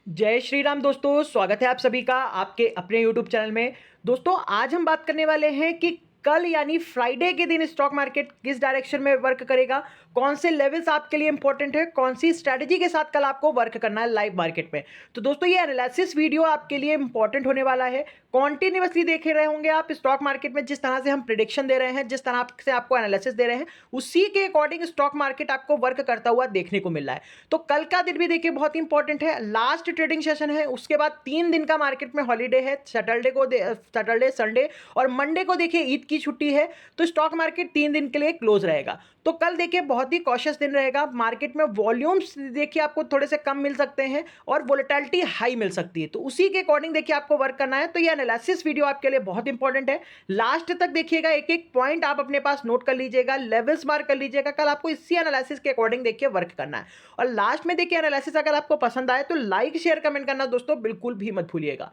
जय श्री राम दोस्तों, स्वागत है आप सभी का आपके अपने यूट्यूब चैनल में। दोस्तों आज हम बात करने वाले हैं कि कल यानी फ्राइडे के दिन स्टॉक मार्केट किस डायरेक्शन में वर्क करेगा, कौन से लेवल्स आपके लिए इंपॉर्टेंट है, कौन सी स्ट्रैटेजी के साथ कल आपको वर्क करना है लाइव मार्केट में। तो दोस्तों ये एनालिसिस वीडियो आपके लिए इंपॉर्टेंट होने वाला है। कॉन्टिन्यूसली देख रहे होंगे आप स्टॉक मार्केट में, जिस तरह से हम प्रिडिक्शन दे रहे हैं, जिस तरह से आपको एनालिसिस दे रहे हैं, उसी के अकॉर्डिंग स्टॉक मार्केट आपको वर्क करता हुआ देखने को मिल रहा है। तो कल का दिन भी देखिए बहुत इंपॉर्टेंट है, लास्ट ट्रेडिंग सेशन है, उसके बाद 3 दिन का मार्केट में हॉलीडे है, सैटरडे संडे और मंडे को देखिए ईद की छुट्टी है। तो स्टॉक मार्केट 3 दिन के लिए क्लोज रहेगा। तो कल देखिए बहुत ही कॉशियस दिन रहेगा। मार्केट में वॉल्यूम्स देखिए आपको थोड़े से कम मिल सकते हैं और वोलेटिलिटी हाई मिल सकती है। तो उसी के अकॉर्डिंग देखिए आपको वर्क करना है। तो ये एनालिसिस वीडियो आपके लिए बहुत इंपॉर्टेंट है, लास्ट तक देखिएगा, एक एक पॉइंट आप अपने पास नोट कर लीजिएगा, लेवल्स मार्क कर लीजिएगा। कल आपको इसी एनालिसिस के अकॉर्डिंग देखिए वर्क करना है। और लास्ट में देखिए एनालिसिस अगर आपको पसंद आए तो लाइक शेयर कमेंट करना दोस्तों बिल्कुल भी मत भूलिएगा।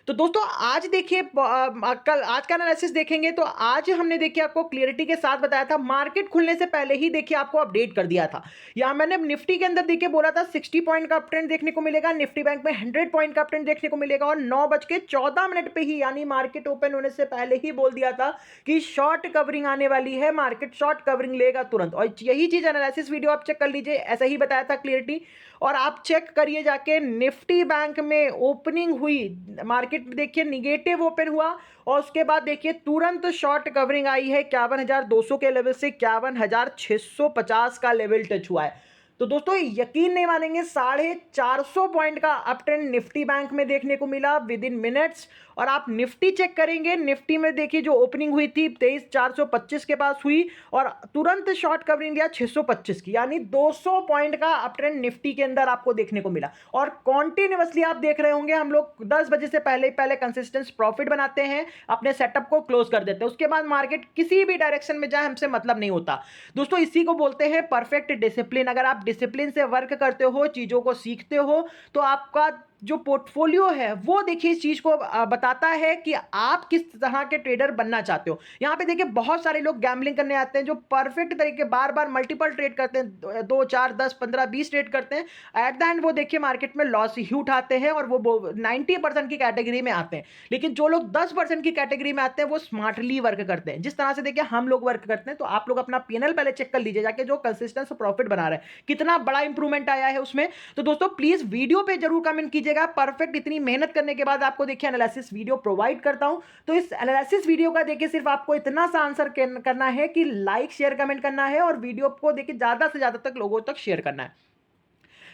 तो दोस्तों आज देखिए कल आज का एनालिसिस देखेंगे तो आज हमने देखिए आपको क्लियरिटी के साथ बताया था, मार्केट खुलने से पहले ही देखिए आपको अपडेट कर दिया था। यहाँ मैंने निफ्टी के अंदर देखिए बोला था 60 पॉइंट का अप ट्रेंड देखने को मिलेगा, निफ्टी बैंक में 100 पॉइंट का अप ट्रेंड देखने को मिलेगा। और 9:14 पे ही यानी मार्केट ओपन होने से पहले ही बोल दिया था कि शॉर्ट कवरिंग आने वाली है, मार्केट शॉर्ट कवरिंग लेगा तुरंत। और यही चीज एनालिसिस वीडियो आप चेक कर लीजिए, ऐसा ही बताया था क्लियरिटी। और आप चेक करिए जाके निफ्टी बैंक में ओपनिंग हुई, मार्केट देखिए निगेटिव ओपन हुआ और उसके बाद देखिए तुरंत शॉर्ट कवरिंग आई है 51,200 के लेवल से 51,650 का लेवल टच हुआ है। तो दोस्तों यकीन नहीं मानेंगे, 450 पॉइंट का अप ट्रेंड निफ्टी बैंक में देखने को मिला विद इन मिनट्स। और आप निफ्टी चेक करेंगे, निफ्टी में देखिए जो ओपनिंग हुई थी 23,425 के पास हुई और तुरंत शॉर्ट कवरिंग लिया 625 की, यानी 200 पॉइंट का अप ट्रेंड निफ्टी के अंदर आपको देखने को मिला। और कॉन्टिन्यूसली आप देख रहे होंगे, हम लोग 10 बजे से पहले पहले कंसिस्टेंट प्रॉफिट बनाते हैं, अपने सेटअप को क्लोज कर देते हैं, उसके बाद मार्केट किसी भी डायरेक्शन में जाए हमसे मतलब नहीं होता। दोस्तों इसी को बोलते हैं परफेक्ट डिसिप्लिन। अगर आप डिसिप्लिन से वर्क करते हो, चीजों को सीखते हो, तो आपका जो पोर्टफोलियो है वो देखिए इस चीज को बताता है कि आप किस तरह के ट्रेडर बनना चाहते हो। यहां पे देखिए बहुत सारे लोग गैम्बलिंग करने आते हैं, जो परफेक्ट तरीके बार बार मल्टीपल ट्रेड करते हैं, 2 4 10 15 20 ट्रेड करते हैं, एट द एंड वो देखिए मार्केट में लॉस ही उठाते हैं और वो 90% की कैटेगरी में आते हैं। लेकिन जो लोग 10% की कैटेगरी में आते हैं वो स्मार्टली वर्क करते हैं, जिस तरह से देखिए हम लोग वर्क करते हैं। तो आप लोग अपना पीएनएल पहले चेक कर लीजिए जाके, जो कंसिस्टेंट प्रॉफिट बना रहे हैं कितना बड़ा इंप्रूवमेंट आया है उसमें। तो दोस्तों प्लीज वीडियो पे जरूर कमेंट कीजिएगा। परफेक्ट इतनी मेहनत करने के बाद आपको देखिए एनालिसिस वीडियो प्रोवाइड करता हूं, तो इस एनालिसिस वीडियो का देखिए सिर्फ आपको इतना सा आंसर करना है कि लाइक शेयर कमेंट करना है और वीडियो को देखिए ज्यादा से ज्यादा तक लोगों तक शेयर करना है।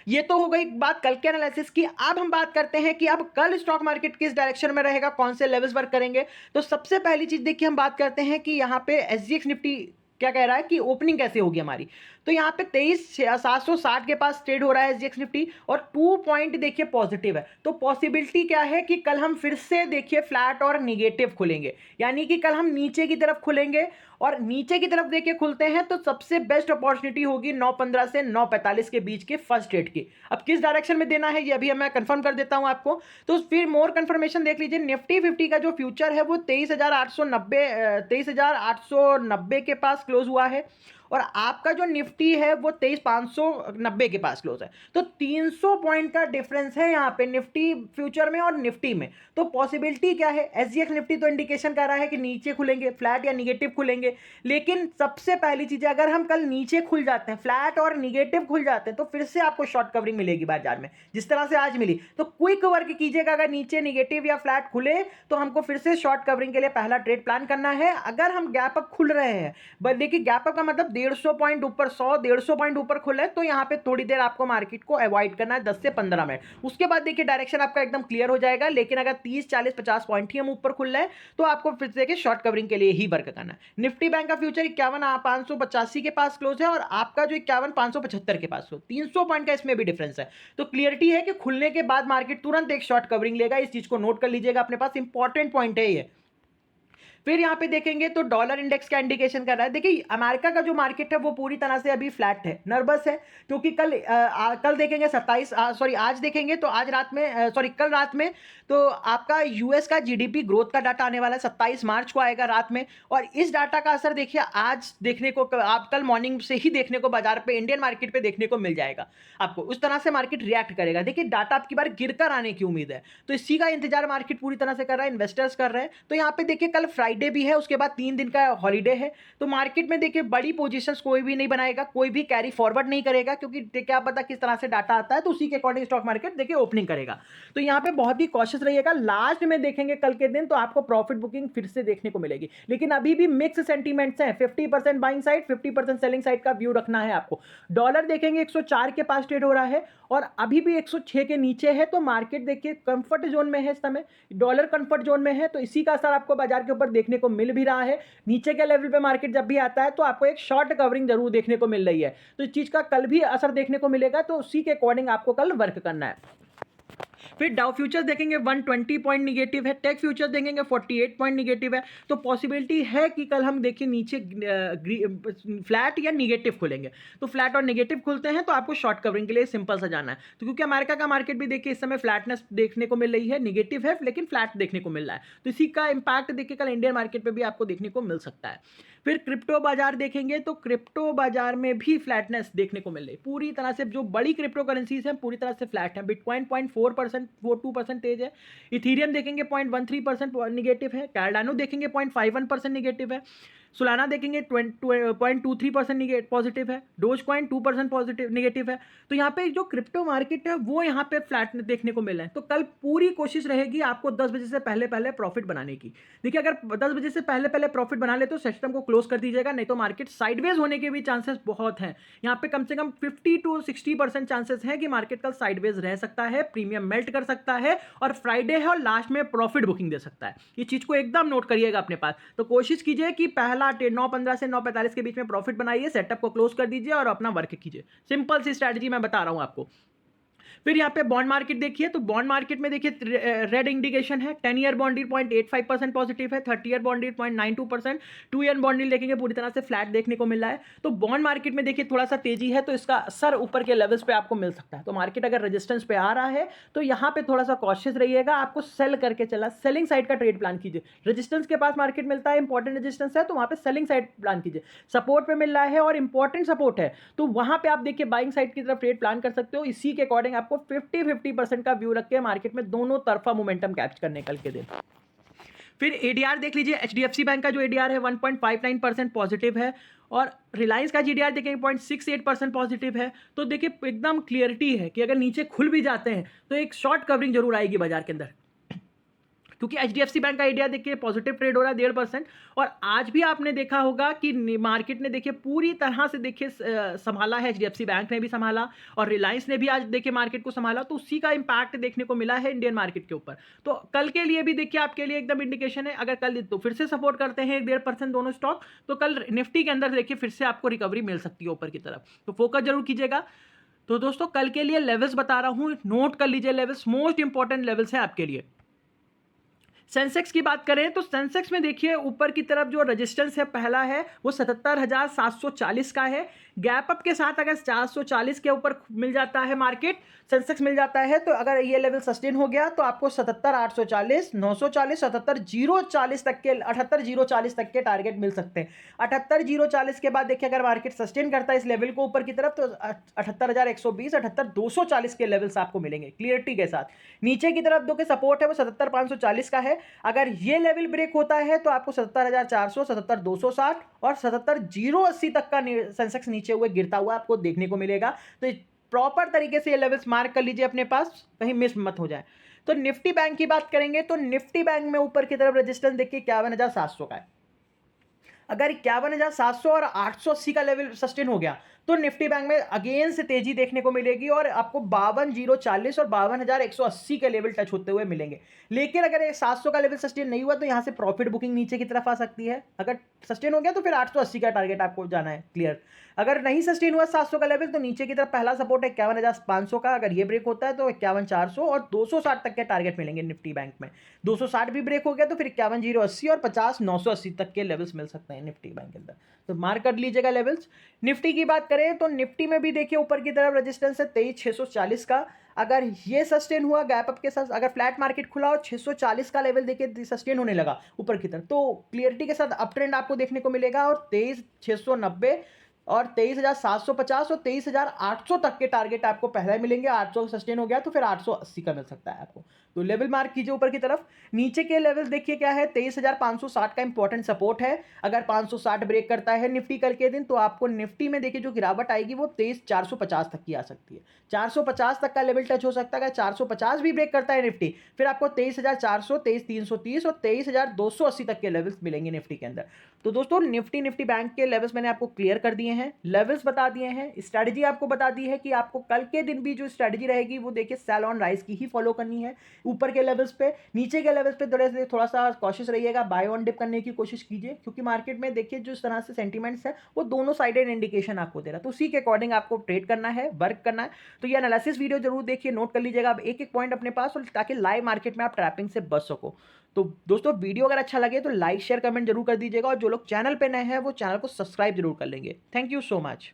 ये तो हो गई बात कल के एनालिसिस की। अब हम बात करते हैं कि अब कल स्टॉक मार्केट किस डायरेक्शन में रहेगा, कौन से लेवल्स वर्क करेंगे। तो सबसे पहली चीज देखिए हम बात करते हैं कि यहां पे एसजीएक्स निफ्टी क्या कह रहा है कि ओपनिंग कैसे होगी हमारी। तो यहाँ पे 23,760 के पास ट्रेड हो रहा है एसजीएक्स निफ्टी और 2 पॉइंट देखिए पॉजिटिव है। तो पॉसिबिलिटी क्या है कि कल हम फिर से देखिए फ्लैट और निगेटिव खुलेंगे, यानी कि कल हम नीचे की तरफ खुलेंगे। और नीचे की तरफ देखिए खुलते हैं तो सबसे बेस्ट अपॉर्चुनिटी होगी 9:15 से 9:45 के बीच के फर्स्ट ट्रेड की। अब किस डायरेक्शन में देना है ये अभी मैं कंफर्म कर देता हूं आपको। तो फिर मोर कंफर्मेशन देख लीजिए, निफ्टी 50 का जो फ्यूचर है वो 23,890 के पास क्लोज हुआ है और आपका जो निफ्टी है वो 23,590 के पास क्लोज है। तो 300 पॉइंट का डिफरेंस है यहाँ पे निफ्टी फ्यूचर में और निफ्टी में। तो पॉसिबिलिटी क्या है, एसजीएक्स निफ्टी तो इंडिकेशन कर रहा है कि नीचे खुलेंगे, फ्लैट या निगेटिव खुलेंगे। लेकिन सबसे पहली चीज है, अगर हम कल नीचे खुल जाते हैं, फ्लैट और निगेटिव खुल जाते हैं, तो फिर से आपको शॉर्ट कवरिंग मिलेगी बाजार में, जिस तरह से आज मिली। तो क्विक वर्क कीजिएगा, अगर नीचे निगेटिव या फ्लैट खुले तो हमको फिर से शॉर्ट कवरिंग के लिए पहला ट्रेड प्लान करना है। अगर हम गैप अप खुल रहे हैं, बट देखिए गैप अप का मतलब 150 पॉइंट ऊपर, 100 150 पॉइंट ऊपर खुले, तो यहाँ पे थोड़ी देर आपको मार्केट को अवॉइड करना है, 10 से 15 मिनट। उसके बाद देखिए डायरेक्शन आपका एकदम क्लियर हो जाएगा। लेकिन अगर 30 40 50 पॉइंट ही हम ऊपर खुल रहे हैं तो आपको फिर से देखिए शॉर्ट कवरिंग के लिए ही वर्क करना है। निफ्टी बैंक का फ्यूचर 51,585 के पास क्लोज है और आपका जो 51,575 के पास, 300 पॉइंट का इसमें भी डिफरेंस है। तो क्लियरिटी है कि खुलने के बाद मार्केट तुरंत एक शॉर्ट कवरिंग लेगा, इस चीज को नोट कर लीजिएगा अपने पास, इंपॉर्टेंट पॉइंट है ये। फिर यहाँ पे देखेंगे तो डॉलर इंडेक्स का इंडिकेशन कर रहा है। देखिए अमेरिका का जो मार्केट है वो पूरी तरह से अभी फ्लैट है, नर्वस है, क्योंकि कल देखेंगे 27 सॉरी आज देखेंगे तो आज रात में सॉरी कल रात में तो आपका यूएस का जीडीपी ग्रोथ का डाटा आने वाला है, 27 मार्च को आएगा रात में। और इस डाटा का असर देखिए आज देखने को, आप कल मॉर्निंग से ही देखने को बाजार पे इंडियन मार्केट पे देखने को मिल जाएगा आपको। उस तरह से मार्केट रिएक्ट करेगा। देखिए डाटा आपकी बार गिरकर आने की उम्मीद है, तो इसी का इंतजार मार्केट पूरी तरह से कर रहा है, इन्वेस्टर्स कर रहे हैं। तो यहाँ पे देखिए कल फ्राइडे भी है, उसके बाद 3 दिन का हॉलीडे है, तो मार्केट में देखिए बड़ी पोजीशंस कोई भी नहीं बनाएगा, कोई भी कैरी फॉरवर्ड नहीं करेगा, क्योंकि क्या पता किस तरह से डाटा आता है, तो उसी के अकॉर्डिंग स्टॉक मार्केट देखिए ओपनिंग करेगा। तो यहाँ पे बहुत ही कॉशियस रहिएगा। लास्ट में देखेंगे कल के दिन तो आपको प्रॉफिट बुकिंग फिर से देखने को मिलेगी, लेकिन अभी भी मिक्स सेंटीमेंट्स हैं, 50% बाइंग साइड 50% सेलिंग साइड का व्यू रखना है आपको। डॉलर देखेंगे 104 के पास ट्रेड हो रहा है और अभी भी 106 के नीचे है, तो मार्केट देखिए कंफर्ट जोन में है इस समय, डॉलर कंफर्ट जोन में है, तो इसी का असर आपको बाजार के ऊपर देखने को मिल भी रहा है। नीचे के लेवल पे मार्केट जब भी आता है तो आपको एक शॉर्ट कवरिंग जरूर देखने को मिल रही है, तो इस चीज का कल भी असर देखने को मिलेगा, तो उसी के अकॉर्डिंग आपको कल वर्क करना है। फिर डाउ फ्यूचर्स देखेंगे 120 पॉइंट निगेटिव है, टेक फ्यूचर्स देखेंगे 48 पॉइंट निगेटिव है, तो पॉसिबिलिटी है कि कल हम देखिए नीचे फ्लैट या निगेटिव खुलेंगे। तो फ्लैट और निगेटिव खुलते हैं तो आपको शॉर्ट कवरिंग के लिए सिंपल सा जाना है। तो क्योंकि अमेरिका का मार्केट भी देखिए इस समय फ्लैटनेस देखने को मिल रही है, निगेटिव है लेकिन फ्लैट देखने को मिल रहा है, तो इसी का इंपैक्ट देखिए कल इंडियन मार्केट पर भी आपको देखने को मिल सकता है। फिर क्रिप्टो बाजार देखेंगे तो क्रिप्टो बाजार में भी फ्लैटनेस देखने को मिल रही है, पूरी तरह से जो बड़ी क्रिप्टो करेंसीज हैं पूरी तरह से फ्लैट है। बिटकॉइन 0.42% तेज है, इथीरियम देखेंगे 0.13% निगेटिव है, कार्डानो देखेंगे 0.51% निगेटिव है, सोलाना देखेंगे 0.23% पॉजिटिव है, डोज कॉइन 2% पॉजिटिव निगेटिव है। तो यहाँ पे जो क्रिप्टो मार्केट है वो यहाँ पे फ्लैट देखने को मिला है। तो कल पूरी कोशिश रहेगी आपको 10 बजे से पहले पहले प्रॉफिट बनाने की। देखिए अगर 10 बजे से पहले पहले प्रॉफिट बना ले तो सिस्टम को क्लोज कर दीजिएगा, नहीं तो मार्केट साइडवेज होने के भी चांसेस बहुत हैं। यहाँ पे कम से कम 50 to 60% चांसेस है कि मार्केट कल साइडवेज रह सकता है, प्रीमियम मेल्ट कर सकता है और फ्राइडे है और लास्ट में प्रॉफिट बुकिंग दे सकता है। ये चीज को एकदम नोट करिएगा अपने पास। तो कोशिश कीजिए कि पहला 9:15 से 9:45 के बीच में प्रॉफिट बनाइए, सेटअप को क्लोज कर दीजिए और अपना वर्क कीजिए। सिंपल सी स्ट्रैटेजी मैं बता रहा हूं आपको। फिर यहाँ पे बॉन्ड मार्केट देखिए, तो बॉन्ड मार्केट में देखिए रेड इंडिकेशन है, 10 ईयर बॉन्ड यील्ड 0.85% पॉजिटिव है, 30 year bond yield 0.92%, 2 year bond yield देखेंगे पूरी तरह से फ्लैट देखने को मिल रहा है। तो बॉन्ड मार्केट में देखिए थोड़ा सा तेजी है, तो इसका असर ऊपर के लेवल्स पे आपको मिल सकता है। तो मार्केट अगर रेजिस्टेंस पे आ रहा है तो यहाँ पे थोड़ा सा कॉशियस रहिएगा, आपको सेल करके चला, सेलिंग साइड का ट्रेड प्लान कीजिए। रेजिस्टेंस के पास मार्केट मिलता है, इंपॉर्टेंट रेजिस्टेंस है तो वहाँ पे सेलिंग साइड प्लान कीजिए। सपोर्ट पे मिल रहा है और इंपॉर्टेंट सपोर्ट है तो वहाँ पे आप देखिए बाइंग साइड की तरफ ट्रेड प्लान कर सकते हो। इसी के अकॉर्डिंग आपको 50% का व्यू रख के मार्केट में दोनों तरफा मोमेंटम कैप्चर करने कल के दिन। फिर एडीआर देख लीजिए, एचडीएफसी बैंक का जो एडीआर है 1.59% पॉजिटिव है और रिलायंस का जीडीआर देखेंगे 0.68% पॉजिटिव है। तो देखिए एकदम क्लियरिटी है कि अगर नीचे खुल भी जाते हैं तो एक शॉर्ट कवरिंग जरूर आएगी बाजार के अंदर, क्योंकि एचडीएफसी बैंक का एडीआर देखिए पॉजिटिव ट्रेड हो रहा है 1.5%। और आज भी आपने देखा होगा कि मार्केट ने देखिए पूरी तरह से देखिए संभाला है, एचडीएफसी बैंक ने भी संभाला और रिलायंस ने भी आज देखिए मार्केट को संभाला, तो उसी का इंपैक्ट देखने को मिला है इंडियन मार्केट के ऊपर। तो कल के लिए भी देखिए आपके लिए एकदम इंडिकेशन है, अगर कल तो फिर से सपोर्ट करते हैं 1.5% दोनों स्टॉक, तो कल निफ्टी के अंदर देखिए फिर से आपको रिकवरी मिल सकती है ऊपर की तरफ, तो फोकस जरूर कीजिएगा। तो दोस्तों कल के लिए लेवल्स बता रहा हूं, नोट कर लीजिए, लेवल्स मोस्ट इंपॉर्टेंट लेवल्स हैं आपके लिए। सेंसेक्स की बात करें तो सेंसेक्स में देखिए ऊपर की तरफ जो रेजिस्टेंस है पहला है वो 77,740 का है। गैप अप के साथ अगर 440 के ऊपर मिल जाता है मार्केट, सेंसेक्स मिल जाता है, तो अगर ये लेवल सस्टेन हो गया तो आपको 77,840, 940, 77,040 तक के 78,040 तक के टारगेट मिल सकते हैं। 78,040 के बाद देखिए अगर मार्केट सस्टेन करता है इस लेवल को ऊपर की तरफ तो 78,120, 78,240 के लेवल्स आपको मिलेंगे क्लियरिटी के साथ। नीचे की तरफ जो कि सपोर्ट है वो 77,540 का है, अगर ये लेवल ब्रेक होता है तो आपको 77,400, 77,260 और 77,080 तक का सेंसेक्स नीचे हुए गिरता हुआ आपको देखने को मिलेगा। तो प्रॉपर तरीके से ये लेवल्स मार्क कर लीजिए अपने पास, कहीं मिस मत हो जाए। तो निफ्टी बैंक की बात करेंगे तो निफ्टी बैंक में ऊपर की तरफ रेजिस्टेंस देखिए 51,700 का है। अगर 51,700 और 880 का लेवल सस्टेन हो गया तो निफ्टी बैंक में अगेन से तेजी देखने को मिलेगी और आपको 52,040 और 52,180 के लेवल टच होते हुए मिलेंगे। लेकिन अगर 700 का लेवल सस्टेन नहीं हुआ तो यहां से प्रॉफिट बुकिंग नीचे की तरफ आ सकती है। अगर सस्टेन हो गया तो फिर 880 का टारगेट आपको जाना है, क्लियर। अगर नहीं सस्टेन हुआ 700 का लेवल तो नीचे की तरफ पहला सपोर्ट है 51,500 का, अगर ये ब्रेक होता है तो 51,400 और 260 तक के टारगेट मिलेंगे निफ्टी बैंक में। 260 भी ब्रेक हो गया तो फिर 51,080 और 50,980 तक के लेवल्स मिल सकते हैं निफ्टी बैंक के अंदर, तो मार्क कर लीजिएगा लेवल्स। निफ्टी की बात करें तो निफ्टी में भी देखिए ऊपर की तरफ रेजिस्टेंस है 23,640 का। अगर ये सस्टेन हुआ गैप अप के साथ, अगर फ्लैट मार्केट खुला और 640 का लेवल देखिए सस्टेन होने लगा ऊपर की तरफ, तो क्लियरिटी के साथ अप ट्रेंड आपको देखने को मिलेगा और 23,690 और 23,750 और 23,800 तक के टारगेट आपको पहले मिलेंगे। 800 सस्टेन हो गया तो फिर 880 का मिल सकता है आपको, तो लेवल मार्क कीजिए ऊपर की तरफ। नीचे के लेवल देखिए क्या है, 23,560 का इंपॉर्टेंट सपोर्ट है। अगर 560 ब्रेक करता है निफ्टी कल के दिन तो आपको निफ्टी में देखिए जो गिरावट आएगी वो 23,450 तक की आ सकती है। 450 तक का लेवल टच हो सकता है। अगर 450 भी ब्रेक करता है निफ्टी फिर आपको 23,400, 23,330 और 23,280 तक के लेवल्स मिलेंगे निफ्टी के अंदर। तो दोस्तों निफ्टी बैंक के लेवल्स मैंने आपको क्लियर कर दिए हैं, लेवल्स बता दिए हैं, स्ट्रेटजी आपको बता दी है कि आपको कल के दिन भी जो स्ट्रेटजी रहेगी वो देखिए सेल ऑन राइज की ही फॉलो करनी है। ऊपर के लेवल्स पे, नीचे के लेवल्स पे थोड़ा सा कॉशियस रहिएगा, बाय ऑन डिप करने की कोशिश कीजिए, क्योंकि मार्केट में देखिए जिस तरह से सेंटीमेंट्स है वो दोनों साइडेड इंडिकेशन आपको दे रहा है, तो उसी के अकॉर्डिंग आपको ट्रेड करना है, वर्क करना है। तो ये एनालिसिस वीडियो जरूर देखिए, नोट कर लीजिएगा आप एक एक पॉइंट अपने पास, और ताकि लाइव मार्केट में आप ट्रैपिंग से बच सको। तो दोस्तों वीडियो अगर अच्छा लगे तो लाइक शेयर कमेंट जरूर कर दीजिएगा, और जो लोग चैनल पे नए हैं वो चैनल को सब्सक्राइब जरूर कर लेंगे। Thank you so much.